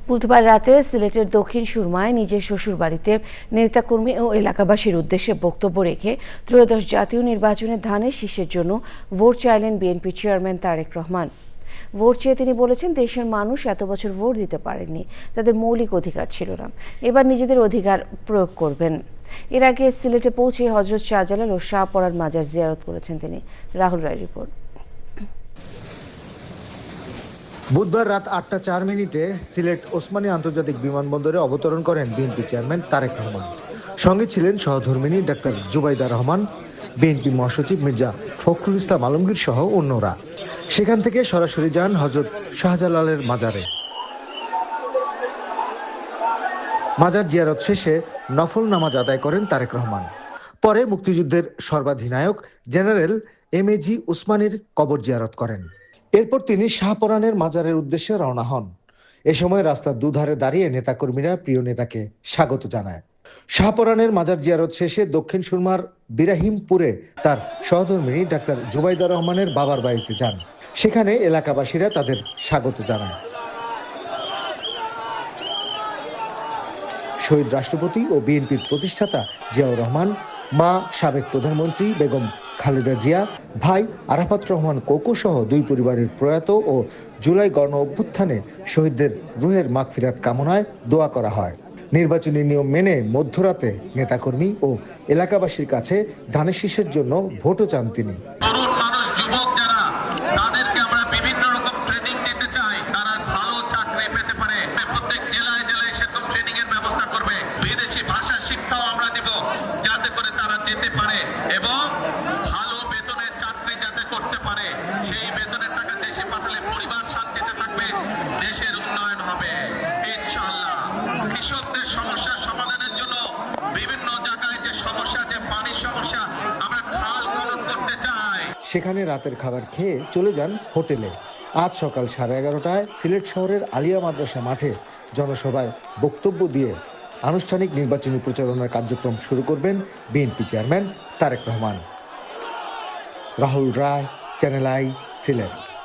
বুধবার রাতে সিলেটের দক্ষিণ সুরমায় নিজের শ্বশুরবাড়িতে নেতাকর্মী ও এলাকাবাসীর উদ্দেশ্যে বক্তব্য রেখে ত্রয়োদশ জাতীয় নির্বাচনে ধানের শীষের জন্য ভোট চাইলেন BNP chairman Tarique Rahman. Vote চেয়ে তিনি বলেছেন, দেশের মানুষ এত বছর ভোট দিতে পারেননি, তাদের মৌলিক অধিকার ছিল না, এবার নিজেদের অধিকার প্রয়োগ করবেন। এর আগে সিলেটে পৌঁছে হজরত শাহজালাল ও শাহপরার মাজার জিয়ারত করেছেন তিনি। রাহুল রায় রিপোর্ট। বুধবার রাত 8টা 4 মিনিটে সিলেট ওসমানী আন্তর্জাতিক বিমানবন্দরে অবতরণ করেন বিএনপি চেয়ারম্যান তারেক রহমান। সঙ্গে ছিলেন সহধর্মিণী ডাক্তার জুবাইদা রহমান, বিএনপি মহাসচিব মির্জা ফখরুল ইসলাম আলমগীর সহ অন্যরা। সেখান থেকে সরাসরি যান হজরত শাহজালালের মাজারে। মাজার জিয়ারত শেষে নফল নামাজ আদায় করেন তারেক রহমান। পরে মুক্তিযুদ্ধের সর্বাধিনায়ক জেনারেল এমএজি উসমানীর কবর জিয়ারত করেন। এরপর তিনি শাহপরানের মাজারের উদ্দেশ্যে রওনা হন। এ সময় রাস্তার দুধারে দাঁড়িয়ে নেতাকর্মীরা প্রিয় নেতাকে স্বাগত জানায়। শাহপরানের মাজার জিয়ারত শেষে দক্ষিণ সুরমার বিরাহিমপুরে তার সহধর্মিণী ডাক্তার জুবাইদা রহমানের বাবার বাড়িতে যান। সেখানে এলাকাবাসীরা তাদের স্বাগত জানায়। শহীদ রাষ্ট্রপতি ও বিএনপির প্রতিষ্ঠাতা জিয়াউর রহমান, মা সাবেক প্রধানমন্ত্রী বেগম খালেদা জিয়া, ভাই আরাফাত রহমান কোকো সহ দুই পরিবারের প্রয়াত ও জুলাই গণ অভ্যুত্থানে শহীদদের রুহের মাগফিরাত কামনায় দোয়া করা হয়। নির্বাচনী নিয়ম মেনে মধ্যরাতে নেতাকর্মী ও এলাকাবাসীর কাছে ধানের শীষের জন্য ভোটও চান তিনি। এবং ভালো বেতনের চাকরি যাতে করতে পারে, সেই বেতনের টাকা দেশে পাঠালে পরিবার শান্তিতে থাকবে, দেশের উন্নয়ন হবে ইনশাআল্লাহ। কৃষকদের সমস্যার সমাধানের জন্য বিভিন্ন জায়গায় যে সমস্যা, যে পানির সমস্যা, আমরা খাল খনন করতে চাই। সেখানে রাতের খাবার খেয়ে চলে যান হোটেলে। আজ সকাল 11:30টায় সিলেট শহরের আলিয়া মাদ্রাসা মাঠে জনসভায় বক্তব্য দিয়ে আনুষ্ঠানিক নির্বাচনী প্রচারণার কার্যক্রম শুরু করবেন BNP chairman Tarique Rahman. Rahul Roy, channel I, Sylhet.